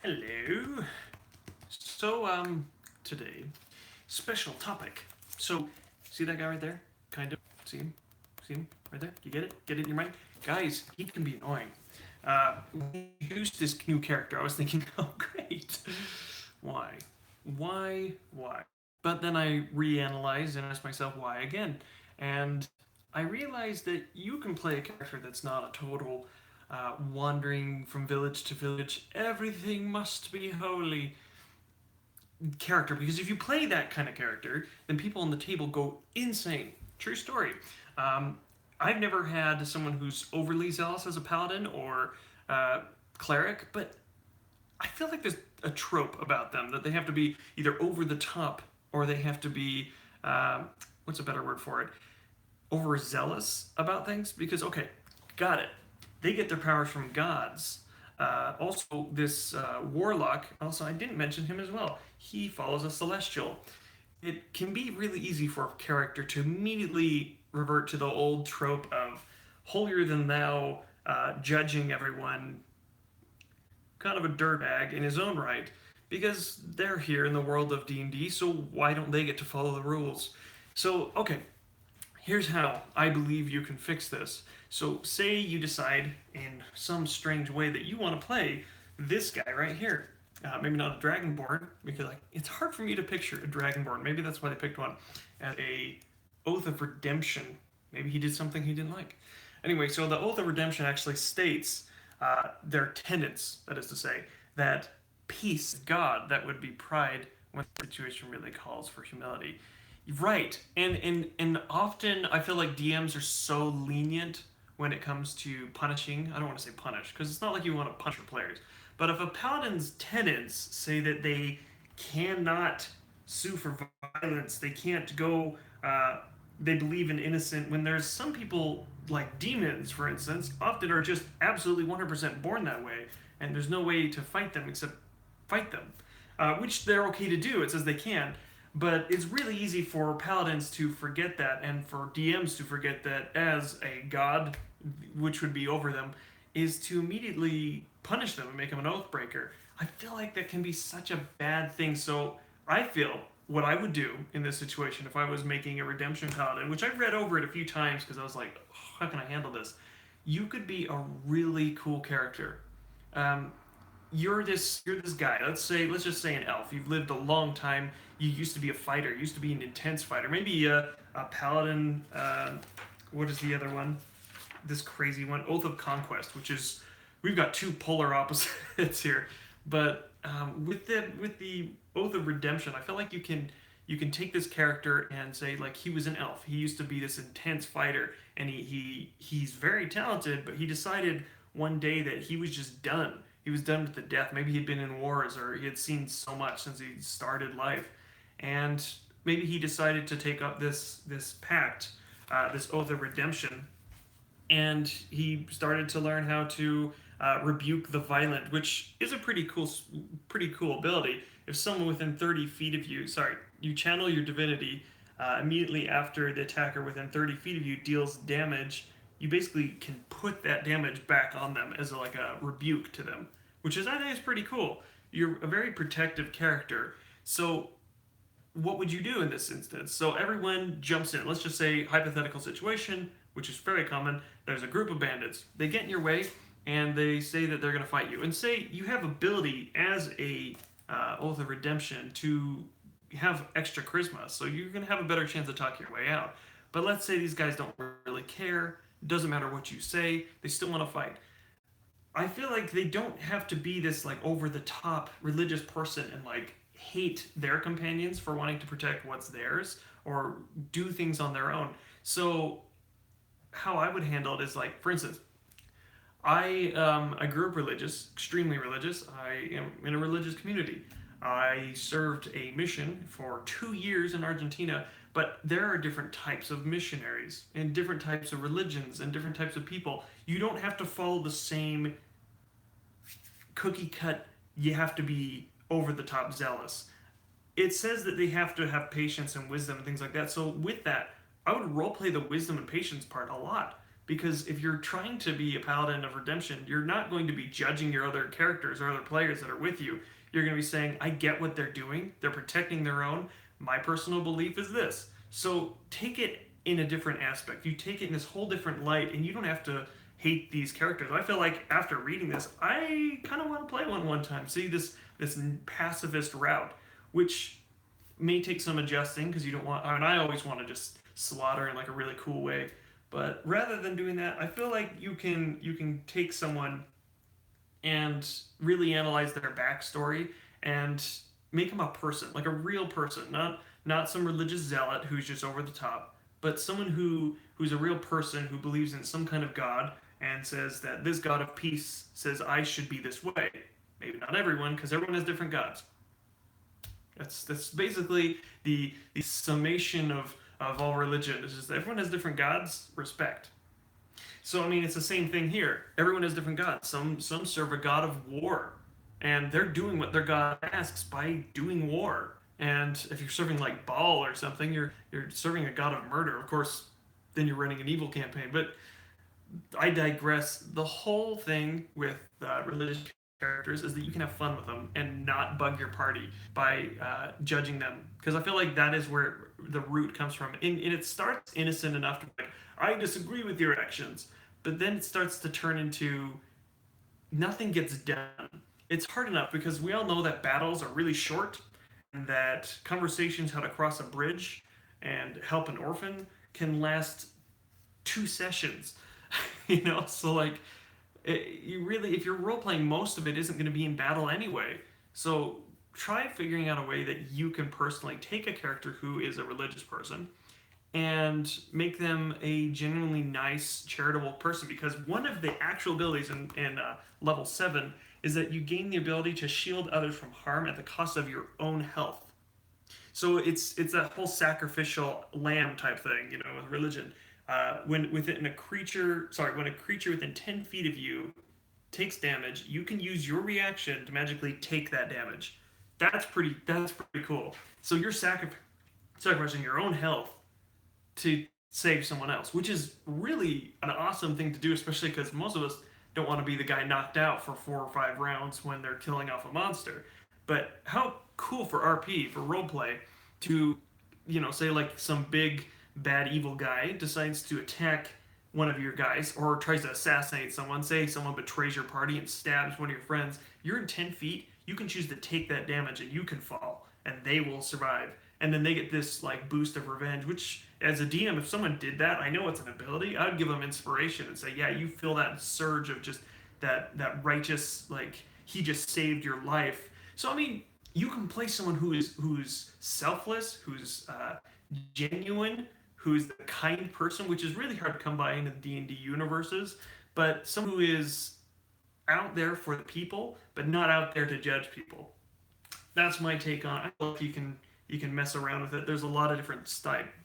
Hello. So, today, special topic. So, see that guy right there? Kind of. See him? See him right there? You get it? Get it in your mind? Guys, he can be annoying. We introduced this new character. I was thinking, oh, great. Why? Why? But then I reanalyzed and asked myself, why again? And I realized that you can play a character that's not a total wandering from village to village, everything must be holy character. Because if you play that kind of character, then people on the table go insane. True story. Um, I've never had someone who's overly zealous as a paladin or cleric, but I feel like there's a trope about them that they have to be either over the top or they have to be what's a better word for it? Overzealous about things. Because okay, got it. They get their powers from gods. Also, this warlock. Also, I didn't mention him as well. He follows a celestial. It can be really easy for a character to immediately revert to the old trope of holier than thou, judging everyone, kind of a dirtbag in his own right, because they're here in the world of D&D, so why don't they get to follow the rules? So, okay, here's how I believe you can fix this. So, say you decide in some strange way that you want to play this guy right here. Maybe not a dragonborn, because like it's hard for me to picture a dragonborn. Maybe that's why they picked one as a oath of redemption. Maybe he did something he didn't like. Anyway, so the oath of redemption actually states their tenets. That is to say, that peace, God, that would be pride when the situation really calls for humility. Right, and often I feel like DMs are so lenient when it comes to punishing. I don't want to say punish because it's not like you want to punish your players. But if a paladin's tenets say that they cannot sue for violence, they can't go. They believe in innocent. When there's some people like demons, for instance, often are just absolutely 100% born that way, and there's no way to fight them except fight them, which they're okay to do. It says they can, but it's really easy for paladins to forget that and for DMs to forget that as a god, which would be over them, is to immediately punish them and make them an oath breaker. I feel like that can be such a bad thing. So I feel what I would do in this situation if I was making a redemption paladin, which I've read over it a few times because I was like, oh, how can I handle this? You could be a really cool character. Um, you're this guy. Let's just say an elf. You've lived a long time. You used to be a fighter. You used to be an intense fighter. Maybe a paladin. What is the other one? This crazy one, Oath of Conquest, which is we've got two polar opposites here. But with the Oath of Redemption, I feel like you can take this character and say like he was an elf. He used to be this intense fighter, and he's very talented, but he decided one day that he was just done. He was done with the death. Maybe he'd been in wars or he had seen so much since he started life, and maybe he decided to take up this pact, this Oath of Redemption, and he started to learn how to rebuke the violent, which is a pretty cool ability. If someone within 30 feet of you, sorry, you channel your divinity immediately after the attacker within 30 feet of you deals damage, you basically can put that damage back on them as like a rebuke to them, which is I think is pretty cool. You're a very protective character, so what would you do in this instance? So everyone jumps in. Let's just say hypothetical situation, which is very common. There's a group of bandits. They get in your way and they say that they're going to fight you. And say you have ability as a oath of redemption to have extra charisma, so you're going to have a better chance to talk your way out. But let's say these guys don't really care. It doesn't matter what you say. They still want to fight. I feel like they don't have to be this like over the top religious person and like hate their companions for wanting to protect what's theirs or do things on their own. So how I would handle it is like, for instance, I grew up religious, extremely religious. I am in a religious community. I served a mission for 2 years in Argentina, but there are different types of missionaries and different types of religions and different types of people. You don't have to follow the same cookie cut, you have to be over the top zealous. It says that they have to have patience and wisdom and things like that. So with that, I would role play the wisdom and patience part a lot. Because if you're trying to be a paladin of redemption, you're not going to be judging your other characters or other players that are with you. You're going to be saying, I get what they're doing. They're protecting their own. My personal belief is this. So take it in a different aspect. You take it in this whole different light, and you don't have to hate these characters. I feel like after reading this, I kind of want to play one time. See this pacifist route, which may take some adjusting because you don't want. I mean, I always want to just slaughter in like a really cool way. But rather than doing that, I feel like you can take someone and really analyze their backstory and make them a person, like a real person, not some religious zealot who's just over the top, but someone who's a real person who believes in some kind of god and says that this god of peace says I should be this way. Maybe not everyone, because everyone has different gods. That's basically the summation of all religion. It's just everyone has different gods. Respect. So I mean, it's the same thing here. Everyone has different gods. Some serve a god of war, and they're doing what their god asks by doing war. And if you're serving like Baal or something, you're serving a god of murder. Of course, then you're running an evil campaign. But I digress. The whole thing with religious characters is that you can have fun with them and not bug your party by judging them. Because I feel like that is where the root comes from. And it starts innocent enough to be like, I disagree with your actions. But then it starts to turn into nothing gets done. It's hard enough because we all know that battles are really short and that conversations how to cross a bridge and help an orphan can last 2 sessions. So like you really, if you're role playing, most of it isn't going to be in battle anyway. So try figuring out a way that you can personally take a character who is a religious person and make them a genuinely nice, charitable person. Because one of the actual abilities in level 7 is that you gain the ability to shield others from harm at the cost of your own health. So it's that whole sacrificial lamb type thing, with religion. When a creature within 10 feet of you takes damage, you can use your reaction to magically take that damage. That's pretty cool. So you're sacrificing your own health to save someone else, which is really an awesome thing to do, especially because most of us don't want to be the guy knocked out for 4 or 5 rounds when they're killing off a monster. But how cool for RP, for roleplay, to, say like some big bad evil guy decides to attack one of your guys or tries to assassinate someone. Say someone betrays your party and stabs one of your friends. You're in 10 feet. You can choose to take that damage and you can fall and they will survive. And then they get this like boost of revenge, which as a DM, if someone did that, I know it's an ability, I would give them inspiration and say, yeah, you feel that surge of just that righteous, like he just saved your life. So I mean, you can play someone who's selfless, who's genuine, who's the kind person, which is really hard to come by in the D&D universes, but someone who is out there for the people, but not out there to judge people. That's my take on it. I don't know if you can mess around with it. There's a lot of different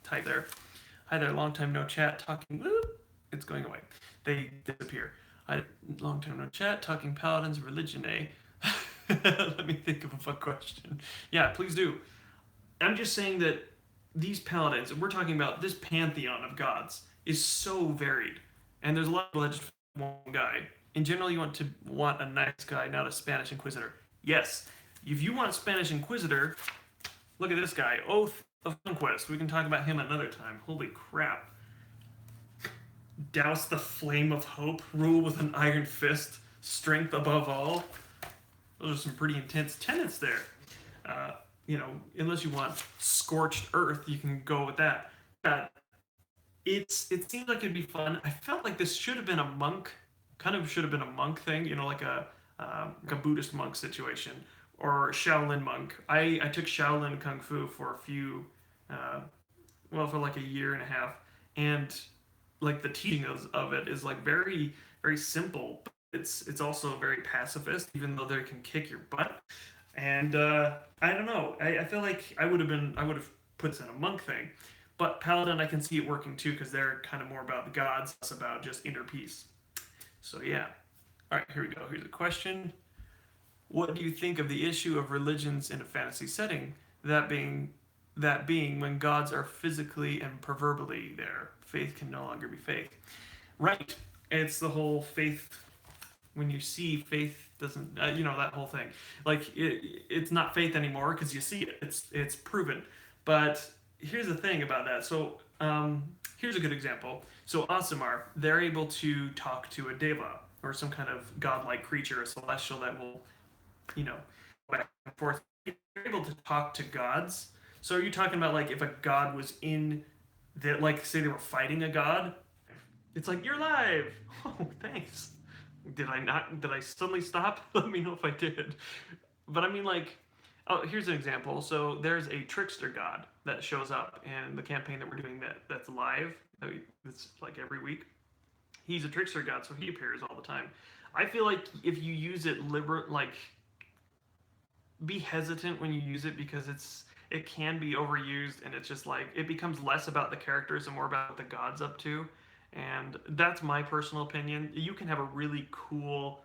type there. Hi there, long time no chat, talking. Whoop, it's going away. They disappear. Long time no chat, talking paladins, religion, eh? Let me think of a fun question. Yeah, please do. I'm just saying that these paladins, and we're talking about this pantheon of gods, is so varied. And there's a lot of legends for one guy. In general, you want a nice guy, not a Spanish Inquisitor. Yes, if you want a Spanish Inquisitor, look at this guy, Oath of Conquest. We can talk about him another time. Holy crap. Douse the flame of hope, rule with an iron fist, strength above all. Those are some pretty intense tenets there. Unless you want scorched earth, you can go with that. It seems like it'd be fun. I felt like this should have been a monk thing, like a Buddhist monk situation or Shaolin monk. I took Shaolin Kung Fu for for like a year and a half, and like the teaching of it is like very, very simple. But it's also very pacifist, even though they can kick your butt. And I don't know. I feel like I would have put this in a monk thing, but Paladin I can see it working too because they're kind of more about the gods, less about just inner peace. So yeah. All right, here we go. Here's a question. What do you think of the issue of religions in a fantasy setting? That being when gods are physically and proverbially there, faith can no longer be faith. Right. It's the whole faith. When you see faith doesn't, that whole thing. Like it's not faith anymore because you see it. It's proven. But here's the thing about that. So here's a good example. So Asimar, they're able to talk to a deva or some kind of godlike creature, a celestial that will, you know, back and forth. They're able to talk to gods. So are you talking about like if a god was in that, like say they were fighting a god? It's like you're live. Oh, thanks. Did I not? Did I suddenly stop? Let me know if I did. But I mean, like, oh, here's an example. So there's a trickster god that shows up in the campaign that we're doing that's live. It's like every week. He's a trickster god, so he appears all the time. I feel like if you use it like be hesitant when you use it because it can be overused and it's just like it becomes less about the characters and more about what the god's up to. And that's my personal opinion. You can have a really cool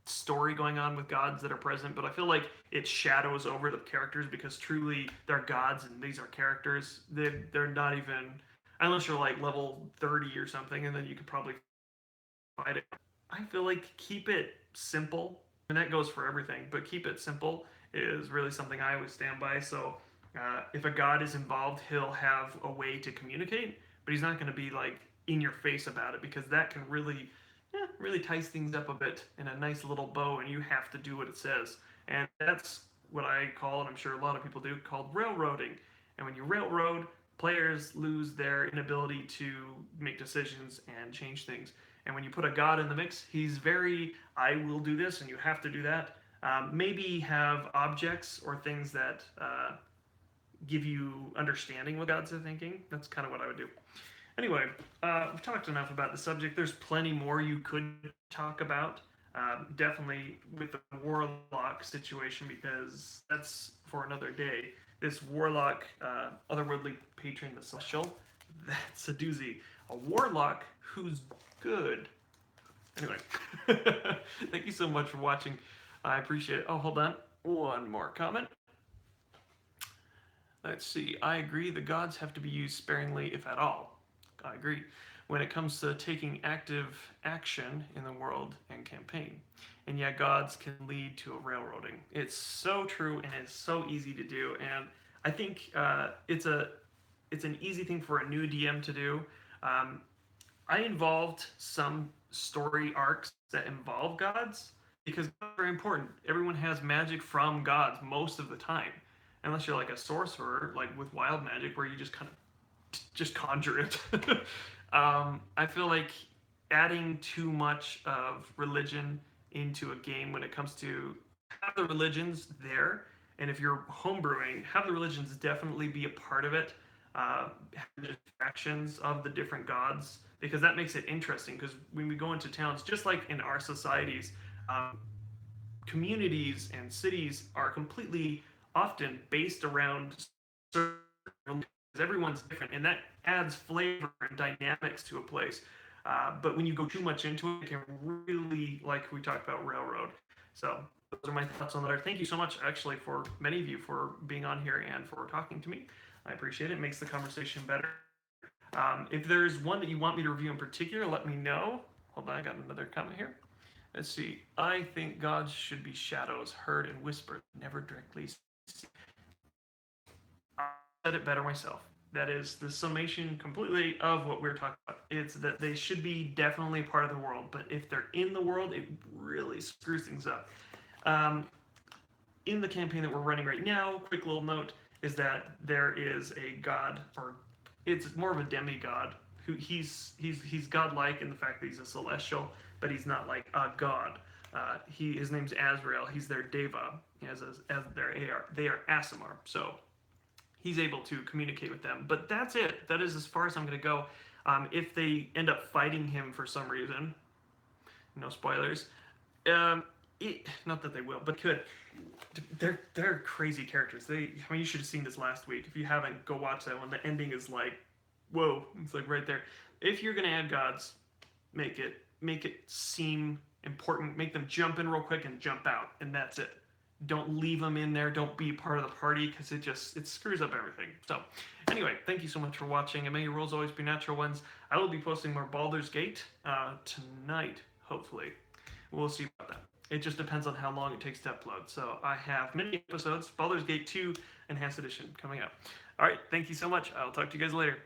story going on with gods that are present, but I feel like it shadows over the characters because truly they're gods and these are characters. They're not even, unless you're like level 30 or something, and then you could probably fight it. I feel like keep it simple, and that goes for everything, but keep it simple is really something I always stand by. So if a god is involved, he'll have a way to communicate, but he's not going to be like in your face about it because that can really ties things up a bit in a nice little bow, and you have to do what it says. And that's what I call, and I'm sure a lot of people do, called railroading. And when you railroad, players lose their inability to make decisions and change things. And when you put a god in the mix, he's very, I will do this and you have to do that. Maybe have objects or things that give you understanding what gods are thinking. That's kind of what I would do. Anyway, we've talked enough about the subject. There's plenty more you could talk about. Definitely with the warlock situation, because that's for another day. This warlock, otherworldly patron, the celestial, that's a doozy. A warlock who's good. Anyway, thank you so much for watching. I appreciate it. Oh, hold on. One more comment. Let's see. I agree the gods have to be used sparingly, if at all. I agree. When it comes to taking active action in the world and campaign. And yet gods can lead to a railroading. It's so true and it's so easy to do. And I think it's an easy thing for a new DM to do. I involved some story arcs that involve gods because gods are very important. Everyone has magic from gods most of the time, unless you're like a sorcerer, like with wild magic, where you just kind of just conjure it. I feel like adding too much of religion into a game when it comes to have the religions there, and if you're homebrewing, have the religions definitely be a part of it. Have the factions of the different gods because that makes it interesting. Because when we go into towns, just like in our societies, communities and cities are completely often based around certain everyone's different, and that adds flavor and dynamics to a place. But when you go too much into it, it can really, like we talked about, railroad. So those are my thoughts on that. Thank you so much, actually, for many of you for being on here and for talking to me. I appreciate it. It makes the conversation better. If there's one that you want me to review in particular, let me know. Hold on, I got another comment here. Let's see. I think gods should be shadows, heard and whispered, never directly seen. I said it better myself. That is the summation completely of what we're talking about. It's that they should be definitely part of the world, but if they're in the world, it really screws things up. In the campaign that we're running right now, quick little note is that there is a god, or it's more of a demigod, who he's godlike in the fact that he's a celestial, but he's not like a god. His name's Azrael. He's their deva, as they are Asimar. So he's able to communicate with them. But that's it. That is as far as I'm going to go. If they end up fighting him for some reason, no spoilers. Not that they will, but could. They're crazy characters. You should have seen this last week. If you haven't, go watch that one. The ending is like, whoa! It's like right there. If you're gonna add gods, make it seem important. Make them jump in real quick and jump out, and that's it. don't leave them in there. Don't be part of the party because it screws up everything. So anyway, thank you so much for watching, and may your rolls always be natural ones. I will be posting more Baldur's Gate tonight, hopefully. We'll see about that. It just depends on how long it takes to upload. So I have many episodes, Baldur's Gate 2 Enhanced Edition, coming up. All right, thank you so much. I'll talk to you guys later.